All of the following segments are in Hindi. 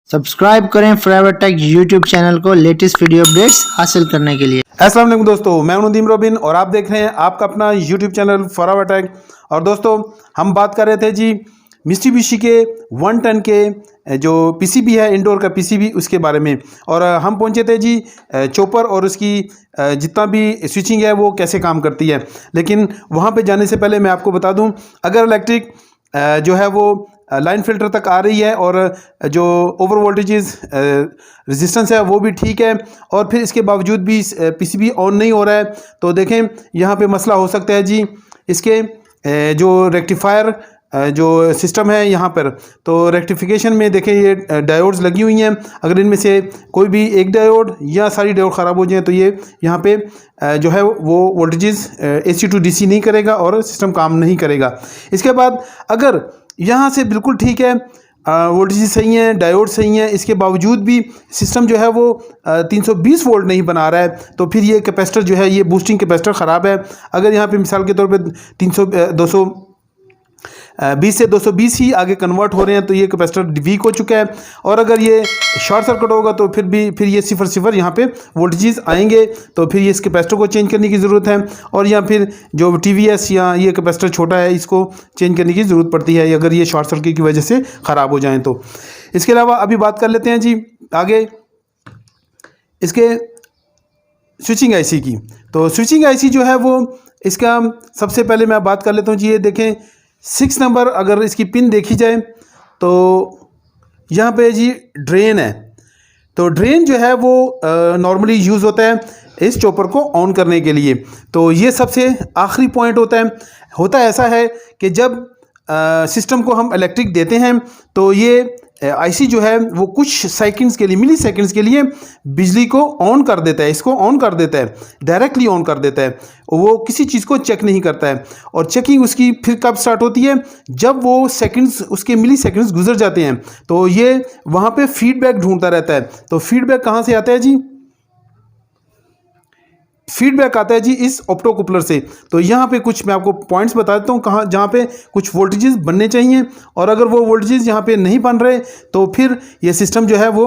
सब्सक्राइब करें फॉरएवर टेक यूट्यूब चैनल को लेटेस्ट वीडियो अपडेट्स हासिल करने के लिए। अस्सलाम वालेकुम दोस्तों, मैं नदीम रोबिन और आप देख रहे हैं आपका अपना यूट्यूब चैनल फॉरएवर टेक। और दोस्तों हम बात कर रहे थे जी मित्सुबिशी के 110 के जो पीसीबी है, इंडोर का पीसीबी, उसके बारे में। और हम पहुंचे थे जी चॉपर और उसकी जितना भी स्विचिंग है वो कैसे काम करती है। लेकिन वहां पे जाने से पहले मैं आपको बता दूं, अगर इलेक्ट्रिक जो है वो लाइन फिल्टर तक आ रही है और जो ओवर वोल्टेजेस रेजिस्टेंस है वो भी ठीक है, और फिर इसके बावजूद भी पीसीबी ऑन नहीं हो रहा है, तो देखें यहाँ पे मसला हो सकता है जी इसके जो रेक्टिफायर जो सिस्टम है यहाँ पर। तो रेक्टिफिकेशन में देखें ये डायोड्स लगी हुई हैं, अगर इनमें से कोई भी एक डायोड या सारी डायोड ख़राब हो जाए तो ये यहाँ पे जो है वो वोल्टेजेस AC टू DC नहीं करेगा और सिस्टम काम नहीं करेगा। इसके बाद अगर यहाँ से बिल्कुल ठीक है, वोल्टेज सही हैं, डायोड सही हैं, इसके बावजूद भी सिस्टम जो है वो 320 वोल्ट नहीं बना रहा है, तो फिर ये कैपेसिटर जो है, ये बूस्टिंग कैपेसिटर ख़राब है। अगर यहाँ पे मिसाल के तौर पे 220 से 220 ही आगे कन्वर्ट हो रहे हैं तो ये कैपेसिटर वीक हो चुका है। और अगर ये शॉर्ट सर्किट होगा तो फिर ये सिफर यहाँ पे वोल्टेजेस आएंगे, तो फिर ये इस कैपेसिटर को चेंज करने की ज़रूरत है। और या फिर जो TVS या ये कैपेसिटर छोटा है इसको चेंज करने की ज़रूरत पड़ती है अगर ये शॉर्ट सर्किट की वजह से ख़राब हो जाएँ तो। इसके अलावा अभी बात कर लेते हैं जी आगे इसके स्विचिंग IC की। तो स्विचिंग IC जो है वो इसका सबसे पहले मैं बात कर लेता हूँ जी। ये देखें 6 नंबर, अगर इसकी पिन देखी जाए तो यहाँ पे जी ड्रेन है। तो ड्रेन जो है वो नॉर्मली यूज़ होता है इस चॉपर को ऑन करने के लिए। तो ये सबसे आखिरी पॉइंट होता है ऐसा है कि जब सिस्टम को हम इलेक्ट्रिक देते हैं तो ये IC जो है वो कुछ सेकंड्स के लिए, मिली सेकंड्स के लिए बिजली को ऑन कर देता है, इसको ऑन कर देता है, डायरेक्टली ऑन कर देता है। वो किसी चीज़ को चेक नहीं करता है। और चेकिंग उसकी फिर कब स्टार्ट होती है, जब वो सेकंड्स, उसके मिली सेकंड्स गुजर जाते हैं, तो ये वहाँ पे फीडबैक ढूंढता रहता है। तो फीडबैक कहाँ से आता है जी? फीडबैक आता है जी इस ऑप्टोकपलर से। तो यहाँ पे कुछ मैं आपको पॉइंट्स बता देता हूँ कहाँ, जहाँ पे कुछ वोल्टेजेस बनने चाहिए, और अगर वो वोल्टेजेस यहाँ पे नहीं बन रहे तो फिर ये सिस्टम जो है वो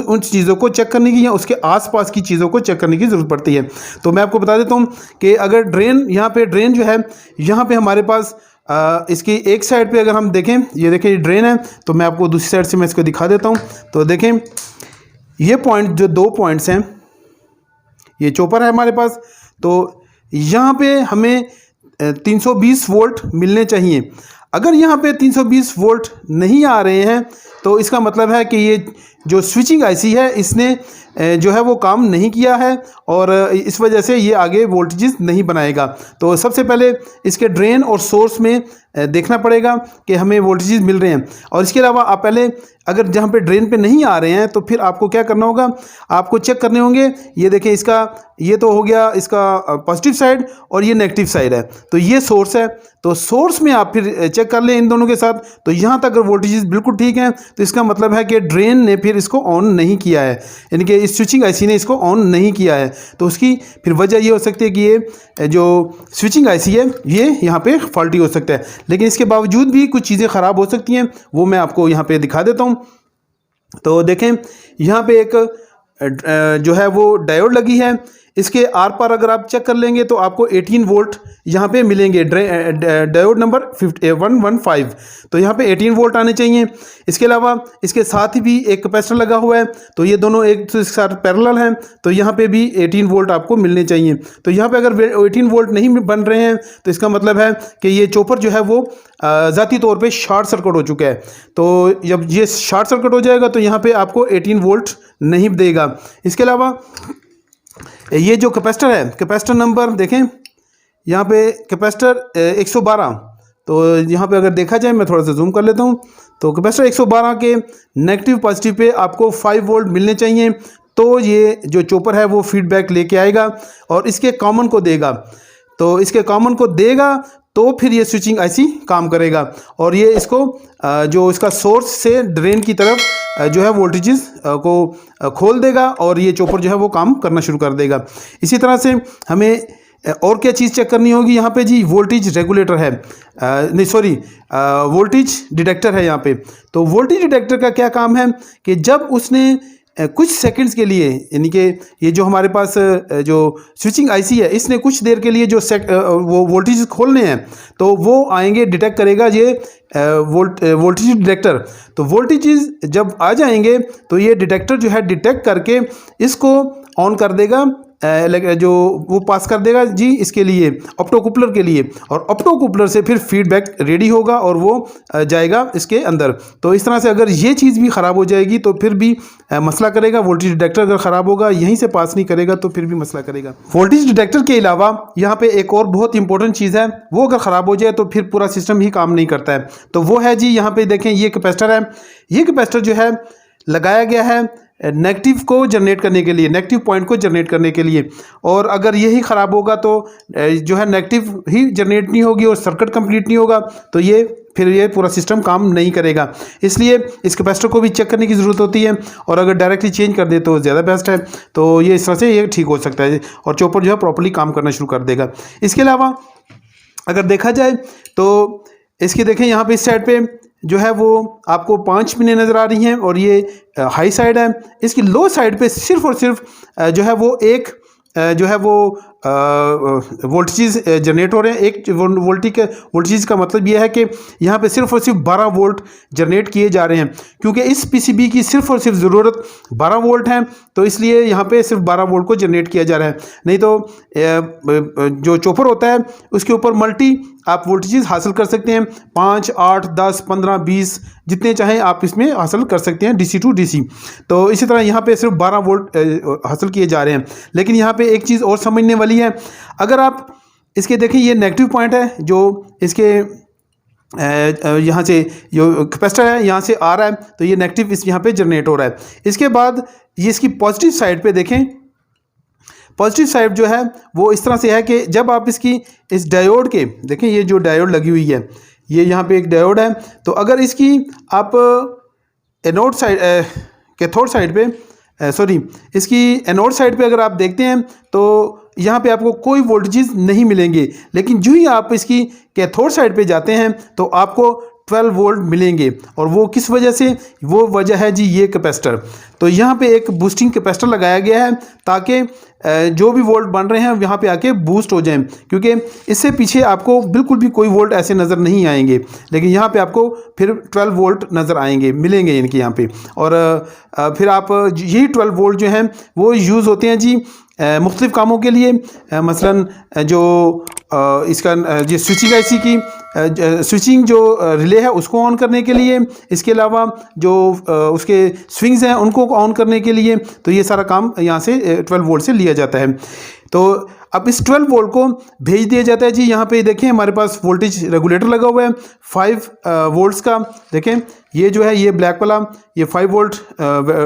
उन चीज़ों को चेक करने की या उसके आसपास की चीज़ों को चेक करने की ज़रूरत पड़ती है। तो मैं आपको बता देता हूँ कि अगर ड्रेन, यहाँ पे ड्रेन जो है, यहाँ पे हमारे पास इसकी एक साइड पे अगर हम देखें, ये देखें ड्रेन है, तो मैं आपको दूसरी साइड से मैं इसको दिखा देता हूँ। तो देखें ये पॉइंट, जो 2 पॉइंट्स हैं, ये चॉपर है हमारे पास, तो यहाँ पे हमें 320 वोल्ट मिलने चाहिए। अगर यहाँ पे 320 वोल्ट नहीं आ रहे हैं तो इसका मतलब है कि ये जो स्विचिंग IC है इसने जो है वो काम नहीं किया है और इस वजह से ये आगे वोल्टेजेस नहीं बनाएगा। तो सबसे पहले इसके ड्रेन और सोर्स में देखना पड़ेगा कि हमें वोल्टेजेस मिल रहे हैं। और इसके अलावा आप पहले अगर जहाँ पे ड्रेन पे नहीं आ रहे हैं तो फिर आपको क्या करना होगा, आपको चेक करने होंगे। ये देखें, इसका ये तो हो गया इसका पॉजिटिव साइड और ये नेगेटिव साइड है, तो ये सोर्स है। तो सोर्स में आप फिर चेक कर लें इन दोनों के साथ, तो यहाँ तक अगर वोल्टेजेस बिल्कुल ठीक हैं तो इसका मतलब है कि ड्रेन ने फिर इसको ऑन नहीं किया है, यानी कि इस स्विचिंग IC ने इसको ऑन नहीं किया है। तो उसकी फिर वजह ये हो सकती है कि ये जो स्विचिंग IC है ये यहाँ पे फॉल्टी हो सकता है। लेकिन इसके बावजूद भी कुछ चीज़ें ख़राब हो सकती हैं, वो मैं आपको यहाँ पे दिखा देता हूँ। तो देखें यहाँ पे एक जो है वो डायोड लगी है, इसके आर पार अगर आप चेक कर लेंगे तो आपको 18 वोल्ट यहाँ पे मिलेंगे, डायोड नंबर 115। तो यहाँ पे 18 वोल्ट आने चाहिए। इसके अलावा इसके साथ ही भी एक कैपेसिटर लगा हुआ है, तो ये दोनों एक दूसरे के साथ पैरेलल हैं, तो यहाँ पे भी 18 वोल्ट आपको मिलने चाहिए। तो यहाँ पे अगर 18 वोल्ट नहीं बन रहे हैं तो इसका मतलब है कि ये चॉपर जो है वो ज़ाती तौर पे शॉर्ट सर्किट हो चुका है। तो जब ये शॉर्ट सर्किट हो जाएगा तो यहाँ पे आपको 18 वोल्ट नहीं देगा। इसके अलावा ये जो कैपेसिटर है, कैपेसिटर नंबर देखें, यहाँ पे कैपेसिटर 112। तो यहाँ पे अगर देखा जाए, मैं थोड़ा सा जूम कर लेता हूँ, तो कैपेसिटर 112 के नेगेटिव पॉजिटिव पे आपको 5 वोल्ट मिलने चाहिए, तो ये जो चॉपर है वो फीडबैक लेके आएगा और इसके कॉमन को देगा। तो इसके कॉमन को देगा तो फिर ये स्विचिंग IC काम करेगा और ये इसको जो इसका सोर्स से ड्रेन की तरफ जो है वोल्टेजेस को खोल देगा और ये चॉपर जो है वो काम करना शुरू कर देगा। इसी तरह से हमें और क्या चीज़ चेक करनी होगी यहाँ पे जी, वोल्टेज रेगुलेटर है, नहीं सॉरी, वोल्टेज डिटेक्टर है यहाँ पे। तो वोल्टेज डिटेक्टर का क्या काम है कि जब उसने कुछ सेकंड्स के लिए, यानी कि ये जो हमारे पास जो स्विचिंग आईसी है, इसने कुछ देर के लिए जो वो वोल्टेज खोलने हैं, तो वो आएंगे, डिटेक्ट करेगा ये वोल्टेज डिटेक्टर। तो वोल्टेजेस जब आ जाएंगे तो ये डिटेक्टर जो है डिटेक्ट करके इसको ऑन कर देगा, जो वो पास कर देगा जी इसके लिए, ऑप्टोकूपलर के लिए, और ऑप्टोकूपलर से फिर फीडबैक रेडी होगा और वो जाएगा इसके अंदर। तो इस तरह से अगर ये चीज़ भी ख़राब हो जाएगी तो फिर भी मसला करेगा। वोल्टेज डिटेक्टर अगर ख़राब होगा, यहीं से पास नहीं करेगा, तो फिर भी मसला करेगा। वोल्टेज डिटेक्टर के अलावा यहाँ पे एक और बहुत इंपॉर्टेंट चीज़ है, वो अगर ख़राब हो जाए तो फिर पूरा सिस्टम ही काम नहीं करता है। तो वो है जी, यहाँ पे देखें, ये कैपेसिटर है। ये कैपेसिटर जो है लगाया गया है नेगेटिव को जनरेट करने के लिए, नेगेटिव पॉइंट को जनरेट करने के लिए। और अगर यही ख़राब होगा तो जो है नेगेटिव ही जनरेट नहीं होगी और सर्किट कंप्लीट नहीं होगा, तो ये फिर ये पूरा सिस्टम काम नहीं करेगा। इसलिए इस कैपेसिटर को भी चेक करने की ज़रूरत होती है, और अगर डायरेक्टली चेंज कर दे तो ज़्यादा बेस्ट है। तो ये इस तरह से ये ठीक हो सकता है और चॉपर जो है प्रॉपर्ली काम करना शुरू कर देगा। इसके अलावा अगर देखा जाए तो इसकी देखें, यहाँ पे इस साइड पे जो है वो आपको 5 पिनें नज़र आ रही हैं और ये हाई साइड है। इसकी लो साइड पे सिर्फ और सिर्फ जो है वो एक जो है वो वोल्टेज जनरेट हो रहे हैं। एक वोल्टेज का मतलब यह है कि यहाँ पे सिर्फ और सिर्फ 12 वोल्ट जनरेट किए जा रहे हैं, क्योंकि इस पीसीबी की सिर्फ और सिर्फ ज़रूरत 12 वोल्ट है, तो इसलिए यहाँ पे सिर्फ 12 वोल्ट को जनरेट किया जा रहा है। नहीं तो जो चॉपर होता है उसके ऊपर मल्टी आप वोल्टेजेस हासिल कर सकते हैं, 5, 8, 10, 15, 20 जितने चाहें आप इसमें हासिल कर सकते हैं, डीसी टू डीसी। तो इसी तरह यहाँ पे सिर्फ 12 वोल्ट हासिल किए जा रहे हैं। लेकिन यहाँ पे एक चीज़ और समझने वाली है, अगर आप इसके देखें, ये नेगेटिव पॉइंट है जो इसके यहाँ से जो कैपेसिटर है यहाँ से आ रहा है, तो ये नेगेटिव इस यहाँ पे जनरेट हो रहा है। इसके बाद ये इसकी पॉजिटिव साइड पे देखें, पॉजिटिव साइड जो है वो इस तरह से है कि जब आप इसकी इस डायोड के देखें, ये जो डायोड लगी हुई है, ये यहाँ पे एक डायोड है, तो अगर इसकी आप एनोड साइड कैथोड साइड पे सॉरी इसकी एनोड साइड पे अगर आप देखते हैं तो यहाँ पे आपको कोई वोल्टेजेस नहीं मिलेंगे। लेकिन जो ही आप इसकी कैथोड साइड पे जाते हैं तो आपको 12 वोल्ट मिलेंगे। और वो किस वजह से, वो वजह है जी ये कैपेसिटर। तो यहाँ पे एक बूस्टिंग कैपेसिटर लगाया गया है ताकि जो भी वोल्ट बन रहे हैं यहाँ पे आके बूस्ट हो जाएं, क्योंकि इससे पीछे आपको बिल्कुल भी कोई वोल्ट ऐसे नज़र नहीं आएंगे, लेकिन यहाँ पे आपको फिर 12 वोल्ट नज़र आएंगे, मिलेंगे इनके यहाँ पे। और फिर आप यही 12 वोल्ट जो हैं वो यूज़ होते हैं जी मुख्तलिफ़ कामों के लिए। मसलन जो इसका जो स्विचिंग आईसी की स्विचिंग जो रिले है उसको ऑन करने के लिए, इसके अलावा जो उसके स्विंग्स हैं उनको ऑन करने के लिए, तो ये सारा काम यहाँ से 12 वोल्ट से लिया जाता है। तो अब इस 12 वोल्ट को भेज दिया जाता है जी, यहाँ पे देखें हमारे पास वोल्टेज रेगुलेटर लगा हुआ है 5 वोल्ट्स का। देखें ये जो है ये ब्लैक वाला ये 5 वोल्ट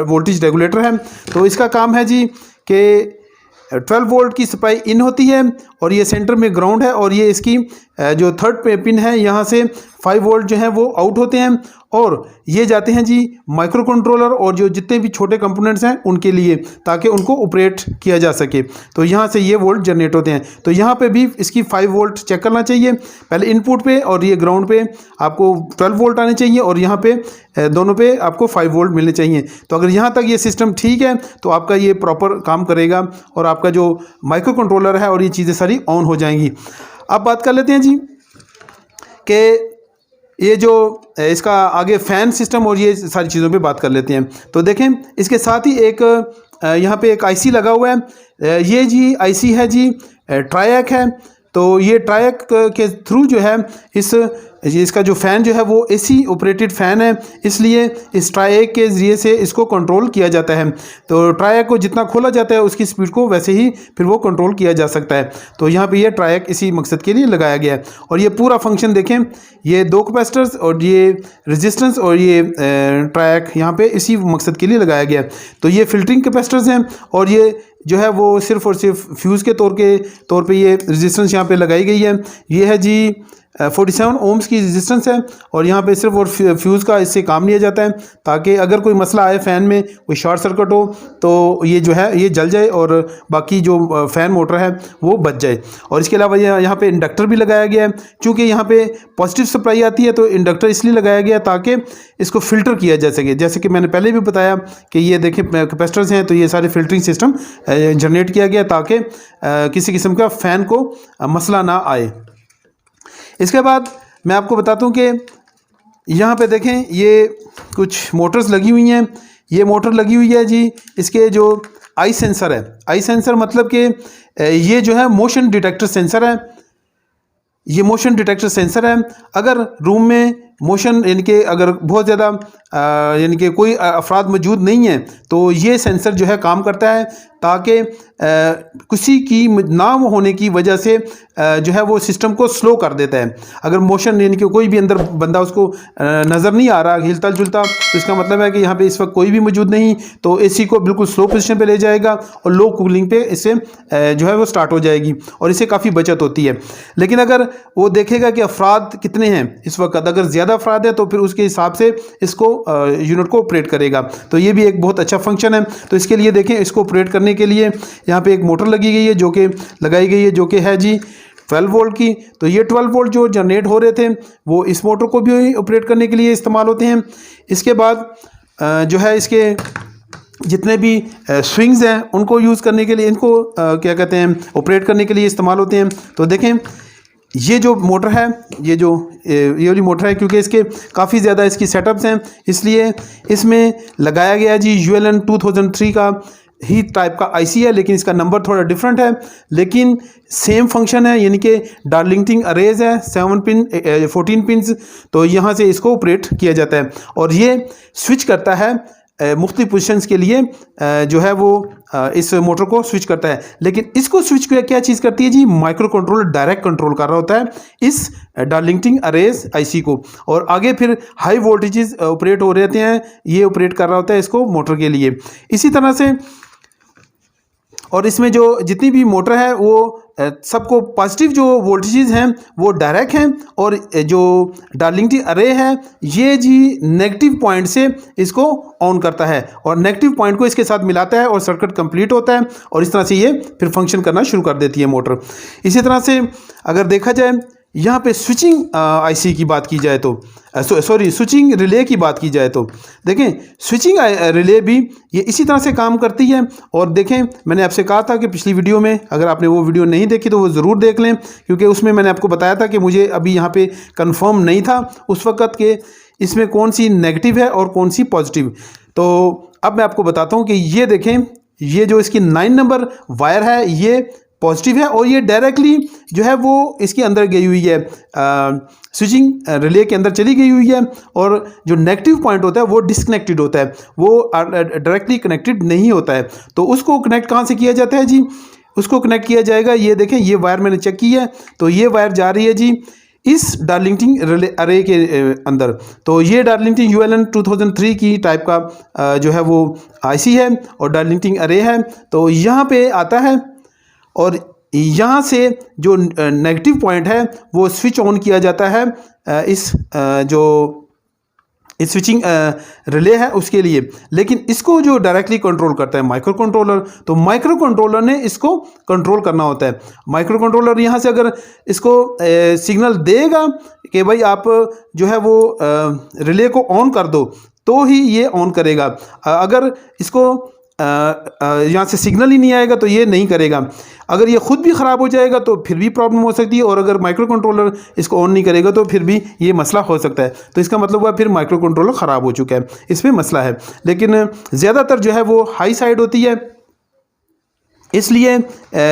वोल्टेज रेगुलेटर है। तो इसका काम है जी कि 12 वोल्ट की सप्लाई इन होती है और ये सेंटर में ग्राउंड है, और ये इसकी जो थर्ड पिन है यहाँ से 5 वोल्ट जो है वो आउट होते हैं और ये जाते हैं जी माइक्रो कंट्रोलर और जो जितने भी छोटे कंपोनेंट्स हैं उनके लिए, ताकि उनको ऑपरेट किया जा सके। तो यहाँ से ये वोल्ट जनरेट होते हैं। तो यहाँ पे भी इसकी 5 वोल्ट चेक करना चाहिए पहले इनपुट पे, और ये ग्राउंड पे आपको 12 वोल्ट आने चाहिए और यहाँ पे दोनों पे आपको 5 वोल्ट मिलने चाहिए। तो अगर यहाँ तक ये सिस्टम ठीक है तो आपका ये प्रॉपर काम करेगा और आपका जो माइक्रो कंट्रोलर है और ये चीज़ें सारी ऑन हो जाएंगी। अब बात कर लेते हैं जी कि ये जो इसका आगे फ़ैन सिस्टम और ये सारी चीज़ों पे बात कर लेते हैं। तो देखें इसके साथ ही एक यहाँ पे एक आईसी लगा हुआ है, ये जी आईसी है जी ट्रायक है। तो ये ट्रायक के थ्रू जो है इसका जो फ़ैन जो है वो एसी ऑपरेटेड फ़ैन है, इसलिए इस ट्रायक के ज़रिए से इसको कंट्रोल किया जाता है। तो ट्रायक को जितना खोला जाता है उसकी स्पीड को वैसे ही फिर वो कंट्रोल किया जा सकता है। तो यहाँ पे ये ट्रायक इसी मकसद के लिए लगाया गया है। और ये पूरा फंक्शन देखें, ये 2 कैपेसिटर्स और ये रेजिस्टेंस और ये ट्रायक यहाँ पे इसी मकसद के लिए लगाया गया है। तो ये फ़िल्टरिंग कैपेसिटर्स हैं और ये जो है वो सिर्फ़ और सिर्फ फ्यूज़ के तौर पे ये रेजिस्टेंस यहाँ पे लगाई गई है। ये है जी 47 ओम्स की रेजिस्टेंस है और यहाँ पे सिर्फ और फ्यूज़ का इससे काम लिया जाता है ताकि अगर कोई मसला आए फ़ैन में, कोई शॉर्ट सर्किट हो तो ये जो है ये जल जाए और बाकी जो फ़ैन मोटर है वो बच जाए। और इसके अलावा यहाँ पे इंडक्टर भी लगाया गया है। चूँकि यहाँ पे पॉजिटिव सप्लाई आती है तो इंडक्टर इसलिए लगाया गया ताकि इसको फ़िल्टर किया जा सके। जैसे कि मैंने पहले भी बताया कि ये देखें कैपेसिटर्स हैं तो ये सारे फ़िल्टरिंग सिस्टम जनरेट किया गया ताकि किसी किस्म का फ़ैन को मसला ना आए। इसके बाद मैं आपको बताता हूँ कि यहाँ पे देखें ये कुछ मोटर्स लगी हुई हैं। ये मोटर लगी हुई है जी, इसके जो आई सेंसर है, आई सेंसर मतलब कि ये जो है मोशन डिटेक्टर सेंसर है। ये मोशन डिटेक्टर सेंसर है। अगर रूम में मोशन यानी कि अगर बहुत ज़्यादा यानी कि कोई अफराद मौजूद नहीं है तो ये सेंसर जो है काम करता है ताकि किसी की ना होने की वजह से जो है वो सिस्टम को स्लो कर देता है। अगर मोशन यानी कि कोई भी अंदर बंदा उसको नज़र नहीं आ रहा हिलता जुलता तो इसका मतलब है कि यहाँ पे इस वक्त कोई भी मौजूद नहीं, तो एसी को बिल्कुल स्लो पोजीशन पे ले जाएगा और लो कूलिंग पे इससे जो है वो स्टार्ट हो जाएगी और इससे काफ़ी बचत होती है। लेकिन अगर वो देखेगा कि अफराद कितने हैं इस वक्त, अगर ज़्यादा अफराद है तो फिर उसके हिसाब से इसको यूनिट को ऑपरेट करेगा। तो ये भी एक बहुत अच्छा फंक्शन है। तो इसके लिए देखें, इसको ऑपरेट करने के लिए यहाँ पे एक मोटर लगी गई है जो कि लगाई गई है जो कि है जी 12 वोल्ट की। तो ये 12 वोल्ट जो जनरेट हो रहे थे वो इस मोटर को भी ऑपरेट करने के लिए इस्तेमाल होते हैं। इसके बाद जो है इसके जितने भी स्विंग्स हैं उनको यूज़ करने के लिए, इनको क्या कहते हैं, ऑपरेट करने के लिए इस्तेमाल होते हैं। तो देखें ये जो मोटर है, ये वाली मोटर है, क्योंकि इसके काफ़ी ज़्यादा इसकी सेटअप्स हैं इसलिए इसमें लगाया गया जी ULN 2003 का ही टाइप का आईसी है, लेकिन इसका नंबर थोड़ा डिफरेंट है लेकिन सेम फंक्शन है, यानी कि डार्लिंगटिंग अरेज है 7 पिन 14 पिन। तो यहाँ से इसको ऑपरेट किया जाता है और ये स्विच करता है मुख्तलिफ पोजीशंस के लिए जो है वो इस मोटर को स्विच करता है। लेकिन इसको स्विच क्या चीज़ करती है जी, माइक्रो कंट्रोलर डायरेक्ट कंट्रोल कर रहा होता है इस डार्लिंगटिंग अरेज आईसी को, और आगे फिर हाई वोल्टेजेस ऑपरेट हो रहते हैं, ये ऑपरेट कर रहा होता है इसको मोटर के लिए। इसी तरह से और इसमें जो जितनी भी मोटर है वो सबको पॉजिटिव जो वोल्टेजेस हैं वो डायरेक्ट हैं और जो डार्लिंगटिंग अरे है ये जी नेगेटिव पॉइंट से इसको ऑन करता है और नेगेटिव पॉइंट को इसके साथ मिलाता है और सर्किट कंप्लीट होता है और इस तरह से ये फिर फंक्शन करना शुरू कर देती है मोटर। इसी तरह से अगर देखा जाए यहाँ पे स्विचिंग आईसी की बात की जाए तो स्विचिंग रिले की बात की जाए तो देखें स्विचिंग रिले भी ये इसी तरह से काम करती है। और देखें मैंने आपसे कहा था कि पिछली वीडियो में, अगर आपने वो वीडियो नहीं देखी तो वो ज़रूर देख लें, क्योंकि उसमें मैंने आपको बताया था कि मुझे अभी यहाँ पे कंफर्म नहीं था उस वक़्त के इसमें कौन सी नेगेटिव है और कौन सी पॉजिटिव। तो अब मैं आपको बताता हूँ कि ये देखें, ये जो इसकी 9 नंबर वायर है ये पॉजिटिव है और ये डायरेक्टली जो है वो इसके अंदर गई हुई है, स्विचिंग रिले के अंदर चली गई हुई है, और जो नेगेटिव पॉइंट होता है वो डिस्कनेक्टेड होता है, वो डायरेक्टली कनेक्टेड नहीं होता है। तो उसको कनेक्ट कहाँ से किया जाता है जी, उसको कनेक्ट किया जाएगा, ये देखें ये वायर मैंने चेक की है, तो ये वायर जा रही है जी इस डार्लिंगटिंग अरे के अंदर। तो ये डार्लिंगटिंग ULN 2003 की टाइप का जो है वो आईसी है और डार्लिंगटिंग अरे है। तो यहाँ पे आता है और यहाँ से जो नेगेटिव पॉइंट है वो स्विच ऑन किया जाता है इस जो इस स्विचिंग रिले है उसके लिए। लेकिन इसको जो डायरेक्टली कंट्रोल करता है माइक्रो कंट्रोलर, तो माइक्रो कंट्रोलर ने इसको कंट्रोल करना होता है। माइक्रो कंट्रोलर यहाँ से अगर इसको सिग्नल देगा कि भाई आप जो है वो रिले को ऑन कर दो तो ही ये ऑन करेगा, अगर इसको यहाँ से सिग्नल ही नहीं आएगा तो ये नहीं करेगा। अगर ये ख़ुद भी ख़राब हो जाएगा तो फिर भी प्रॉब्लम हो सकती है, और अगर माइक्रो कंट्रोलर इसको ऑन नहीं करेगा तो फिर भी ये मसला हो सकता है। तो इसका मतलब हुआ फिर माइक्रो कंट्रोलर ख़राब हो चुका है, इसमें मसला है। लेकिन ज़्यादातर जो है वो हाई साइड होती है, इसलिए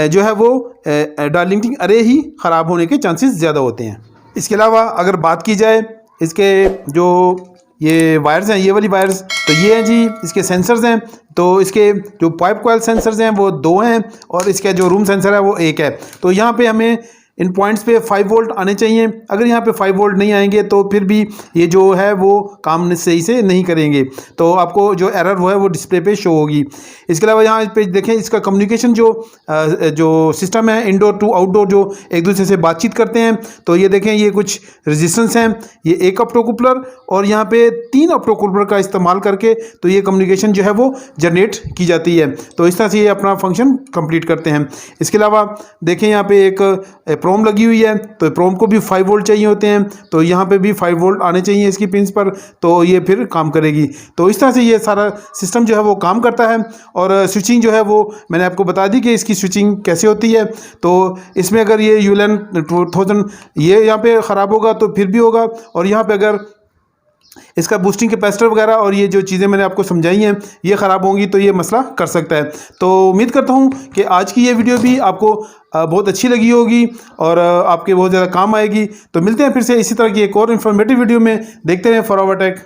जो है वो डार्लिंगटिंग अरे ही ख़राब होने के चांसेस ज़्यादा होते हैं। इसके अलावा अगर बात की जाए इसके जो ये वायर्स हैं, ये वाली वायर्स, तो ये हैं जी इसके सेंसर्स हैं। तो इसके जो पाइप कॉइल सेंसर्स हैं वो 2 हैं और इसका जो रूम सेंसर है वो 1 है। तो यहाँ पे हमें इन पॉइंट्स पे 5 वोल्ट आने चाहिए। अगर यहाँ पे 5 वोल्ट नहीं आएंगे तो फिर भी ये जो है वो काम सही से नहीं करेंगे, तो आपको जो एरर वो है वो डिस्प्ले पे शो होगी। इसके अलावा यहाँ पे देखें इसका कम्युनिकेशन जो सिस्टम है, इंडोर टू आउटडोर जो एक दूसरे से बातचीत करते हैं। तो ये देखें ये कुछ रेजिस्टेंस हैं, ये एक ऑप्टोकूपलर और यहाँ पे 3 ऑप्टोकूपलर का इस्तेमाल करके तो ये कम्युनिकेशन जो है वो जनरेट की जाती है। तो इस तरह से ये अपना फंक्शन कंप्लीट करते हैं। इसके अलावा देखें यहाँ पे एक प्रोम लगी हुई है, तो प्रोम को भी 5 वोल्ट चाहिए होते हैं, तो यहाँ पे भी 5 वोल्ट आने चाहिए इसकी पिंस पर, तो ये फिर काम करेगी। तो इस तरह से ये सारा सिस्टम जो है वो काम करता है। और स्विचिंग जो है वो मैंने आपको बता दी कि इसकी स्विचिंग कैसे होती है। तो इसमें अगर ये यूलन 2000 ये यहाँ पे ख़राब होगा तो फिर भी होगा, और यहाँ पे अगर इसका बूस्टिंग कैपेसिटर वगैरह और ये जो चीज़ें मैंने आपको समझाई हैं ये ख़राब होंगी तो ये मसला कर सकता है। तो उम्मीद करता हूँ कि आज की ये वीडियो भी आपको बहुत अच्छी लगी होगी और आपके बहुत ज़्यादा काम आएगी। तो मिलते हैं फिर से इसी तरह की एक और इन्फॉर्मेटिव वीडियो में। देखते रहें फॉरवर्ड टेक।